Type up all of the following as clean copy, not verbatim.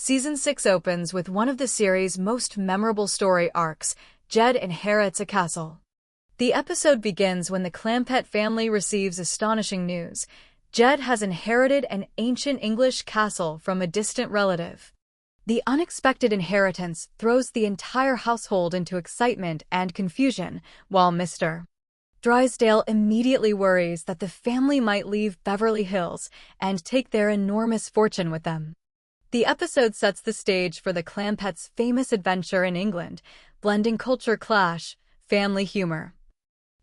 Season 6 opens with one of the series' most memorable story arcs. Jed inherits a castle. The episode begins when the Clampett family receives astonishing news. Jed has inherited an ancient English castle from a distant relative. The unexpected inheritance throws the entire household into excitement and confusion, while Mr. Drysdale immediately worries that the family might leave Beverly Hills and take their enormous fortune with them. The episode sets the stage for the Clampetts' famous adventure in England, blending culture clash, family humor,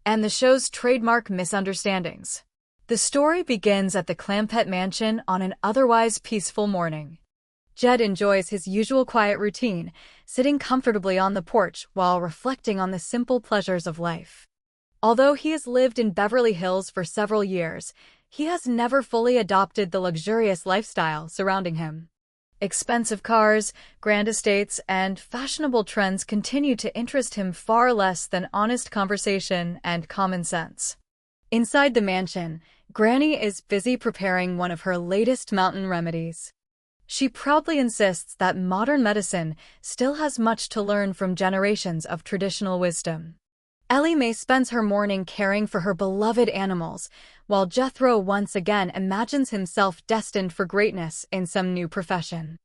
and the show's trademark misunderstandings. The story begins at the Clampett mansion on an otherwise peaceful morning. Jed enjoys his usual quiet routine, sitting comfortably on the porch while reflecting on the simple pleasures of life. Although he has lived in Beverly Hills for several years, he has never fully adopted the luxurious lifestyle surrounding him. Expensive cars, grand estates, and fashionable trends continue to interest him far less than honest conversation and common sense. Inside the mansion, Granny is busy preparing one of her latest mountain remedies. She proudly insists that modern medicine still has much to learn from generations of traditional wisdom. Ellie Mae spends her morning caring for her beloved animals, while Jethro once again imagines himself destined for greatness in some new profession.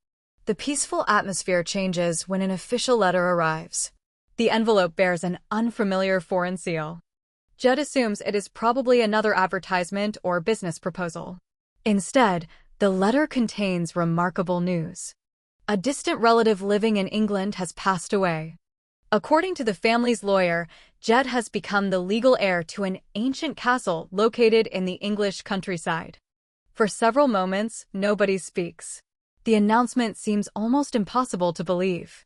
The peaceful atmosphere changes when an official letter arrives. The envelope bears an unfamiliar foreign seal. Jed assumes it is probably another advertisement or business proposal. Instead, the letter contains remarkable news. A distant relative living in England has passed away. According to the family's lawyer, Jed has become the legal heir to an ancient castle located in the English countryside. For several moments, nobody speaks. The announcement seems almost impossible to believe.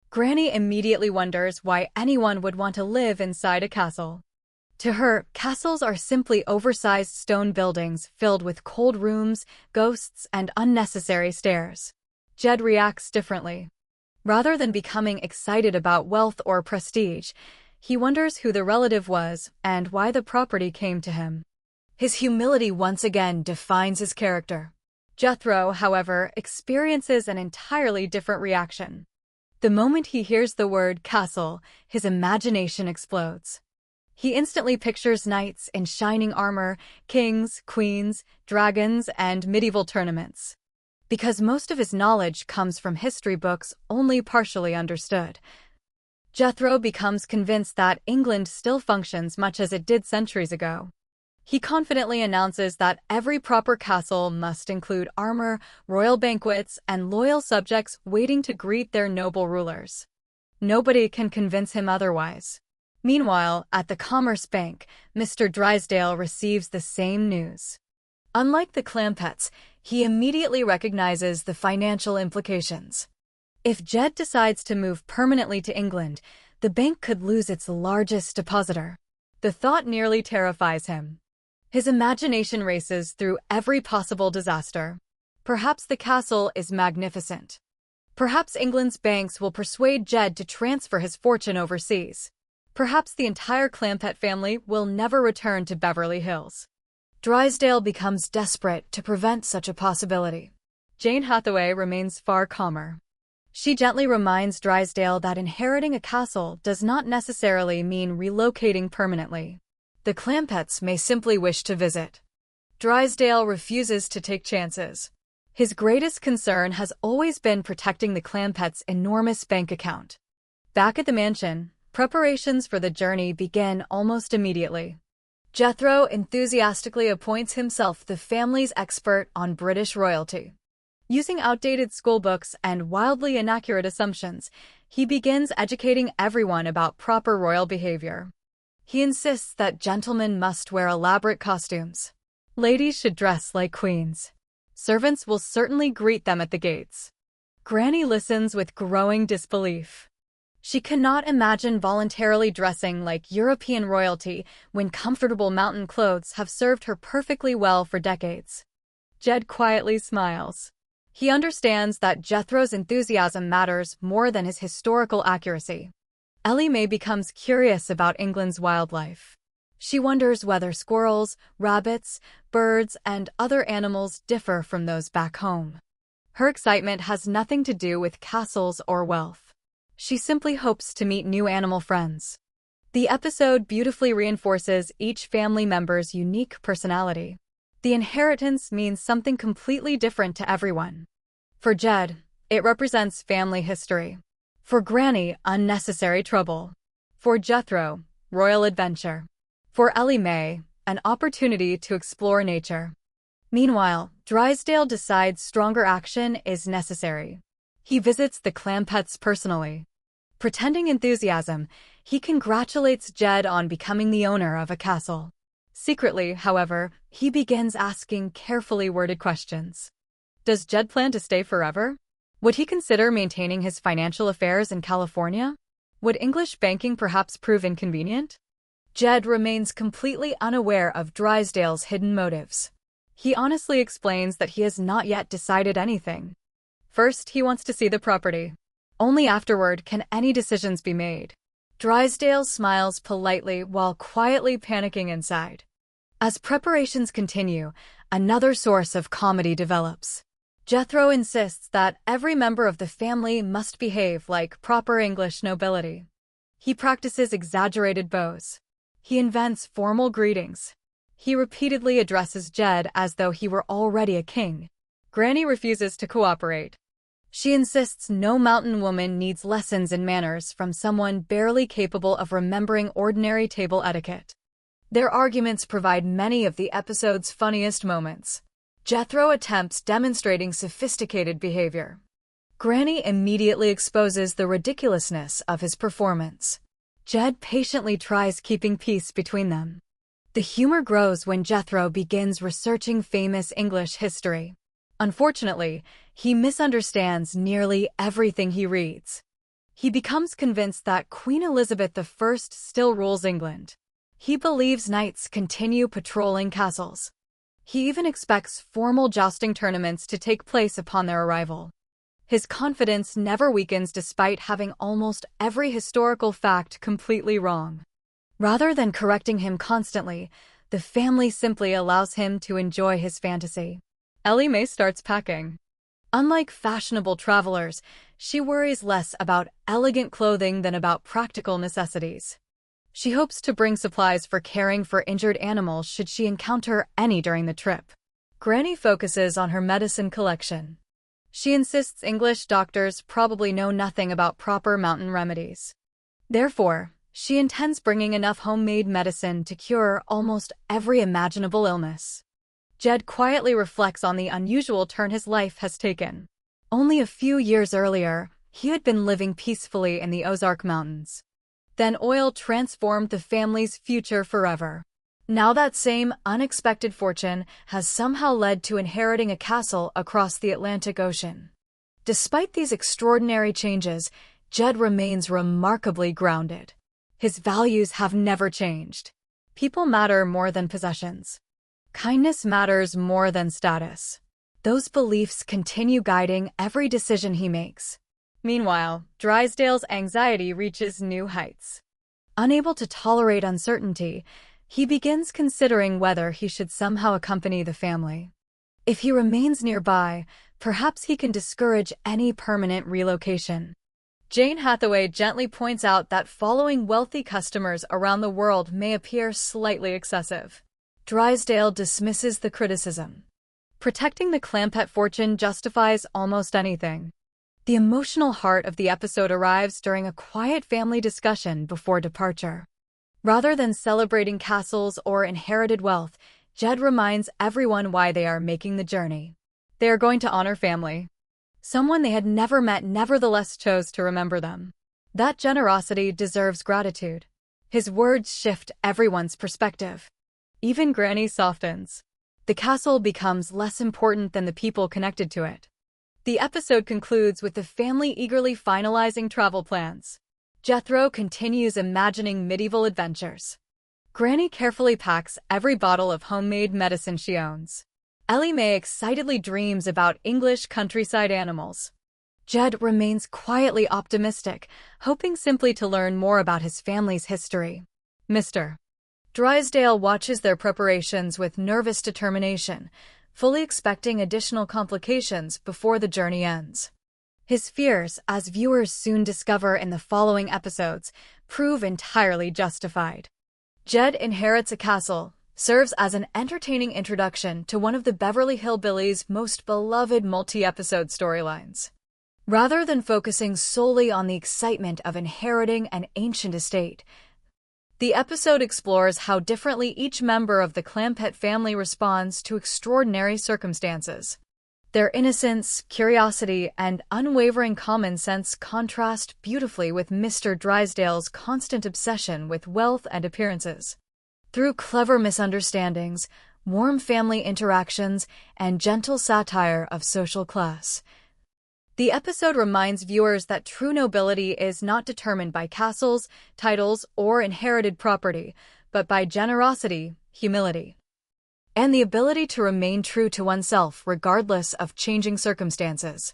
Granny immediately wonders why anyone would want to live inside a castle. To her, castles are simply oversized stone buildings filled with cold rooms, ghosts, and unnecessary stairs. Jed reacts differently. Rather than becoming excited about wealth or prestige, he wonders who the relative was and why the property came to him. His humility once again defines his character. Jethro, however, experiences an entirely different reaction. The moment he hears the word castle, his imagination explodes. He instantly pictures knights in shining armor, kings, queens, dragons, and medieval tournaments. Because most of his knowledge comes from history books only partially understood, Jethro becomes convinced that England still functions much as it did centuries ago. He confidently announces that every proper castle must include armor, royal banquets, and loyal subjects waiting to greet their noble rulers. Nobody can convince him otherwise. Meanwhile, at the Commerce Bank, Mr. Drysdale receives the same news. Unlike the Clampetts, he immediately recognizes the financial implications. If Jed decides to move permanently to England, the bank could lose its largest depositor. The thought nearly terrifies him. His imagination races through every possible disaster. Perhaps the castle is magnificent. Perhaps England's banks will persuade Jed to transfer his fortune overseas. Perhaps the entire Clampett family will never return to Beverly Hills. Drysdale becomes desperate to prevent such a possibility. Jane Hathaway remains far calmer. She gently reminds Drysdale that inheriting a castle does not necessarily mean relocating permanently. The Clampetts may simply wish to visit. Drysdale refuses to take chances. His greatest concern has always been protecting the Clampetts' enormous bank account. Back at the mansion, preparations for the journey begin almost immediately. Jethro enthusiastically appoints himself the family's expert on British royalty. Using outdated schoolbooks and wildly inaccurate assumptions, he begins educating everyone about proper royal behavior. He insists that gentlemen must wear elaborate costumes. Ladies should dress like queens. Servants will certainly greet them at the gates. Granny listens with growing disbelief. She cannot imagine voluntarily dressing like European royalty when comfortable mountain clothes have served her perfectly well for decades. Jed quietly smiles. He understands that Jethro's enthusiasm matters more than his historical accuracy. Ellie Mae becomes curious about England's wildlife. She wonders whether squirrels, rabbits, birds, and other animals differ from those back home. Her excitement has nothing to do with castles or wealth. She simply hopes to meet new animal friends. The episode beautifully reinforces each family member's unique personality. The inheritance means something completely different to everyone. For Jed, it represents family history. For Granny, unnecessary trouble. For Jethro, royal adventure. For Ellie Mae, an opportunity to explore nature. Meanwhile, Drysdale decides stronger action is necessary. He visits the Clampets personally. Pretending enthusiasm, he congratulates Jed on becoming the owner of a castle. Secretly, however, he begins asking carefully worded questions. Does Jed plan to stay forever? Would he consider maintaining his financial affairs in California? Would English banking perhaps prove inconvenient? Jed remains completely unaware of Drysdale's hidden motives. He honestly explains that he has not yet decided anything. First, he wants to see the property. Only afterward can any decisions be made. Drysdale smiles politely while quietly panicking inside. As preparations continue, another source of comedy develops. Jethro insists that every member of the family must behave like proper English nobility. He practices exaggerated bows. He invents formal greetings. He repeatedly addresses Jed as though he were already a king. Granny refuses to cooperate. She insists no mountain woman needs lessons in manners from someone barely capable of remembering ordinary table etiquette. Their arguments provide many of the episode's funniest moments. Jethro attempts demonstrating sophisticated behavior. Granny immediately exposes the ridiculousness of his performance. Jed patiently tries keeping peace between them. The humor grows when Jethro begins researching famous English history. Unfortunately, he misunderstands nearly everything he reads. He becomes convinced that Queen Elizabeth I still rules England. He believes knights continue patrolling castles. He even expects formal jousting tournaments to take place upon their arrival. His confidence never weakens despite having almost every historical fact completely wrong. Rather than correcting him constantly, the family simply allows him to enjoy his fantasy. Ellie Mae starts packing. Unlike fashionable travelers, she worries less about elegant clothing than about practical necessities. She hopes to bring supplies for caring for injured animals should she encounter any during the trip. Granny focuses on her medicine collection. She insists English doctors probably know nothing about proper mountain remedies. Therefore, she intends bringing enough homemade medicine to cure almost every imaginable illness. Jed quietly reflects on the unusual turn his life has taken. Only a few years earlier, he had been living peacefully in the Ozark Mountains. Then oil transformed the family's future forever. Now that same unexpected fortune has somehow led to inheriting a castle across the Atlantic Ocean. Despite these extraordinary changes, Jed remains remarkably grounded. His values have never changed. People matter more than possessions. Kindness matters more than status. Those beliefs continue guiding every decision he makes. Meanwhile, Drysdale's anxiety reaches new heights. Unable to tolerate uncertainty, he begins considering whether he should somehow accompany the family. If he remains nearby, perhaps he can discourage any permanent relocation. Jane Hathaway gently points out that following wealthy customers around the world may appear slightly excessive. Drysdale dismisses the criticism. Protecting the Clampett fortune justifies almost anything. The emotional heart of the episode arrives during a quiet family discussion before departure. Rather than celebrating castles or inherited wealth, Jed reminds everyone why they are making the journey. They are going to honor family. Someone they had never met nevertheless chose to remember them. That generosity deserves gratitude. His words shift everyone's perspective. Even Granny softens. The castle becomes less important than the people connected to it. The episode concludes with the family eagerly finalizing travel plans. Jethro continues imagining medieval adventures. Granny carefully packs every bottle of homemade medicine she owns. Ellie Mae excitedly dreams about English countryside animals. Jed remains quietly optimistic, hoping simply to learn more about his family's history. Mr. Drysdale watches their preparations with nervous determination, fully expecting additional complications before the journey ends. His fears, as viewers soon discover in the following episodes, prove entirely justified. Jed Inherits a Castle serves as an entertaining introduction to one of the Beverly Hillbillies' most beloved multi-episode storylines. Rather than focusing solely on the excitement of inheriting an ancient estate, the episode explores how differently each member of the Clampett family responds to extraordinary circumstances. Their innocence, curiosity, and unwavering common sense contrast beautifully with Mr. Drysdale's constant obsession with wealth and appearances. Through clever misunderstandings, warm family interactions, and gentle satire of social class, the episode reminds viewers that true nobility is not determined by castles, titles, or inherited property, but by generosity, humility, and the ability to remain true to oneself regardless of changing circumstances.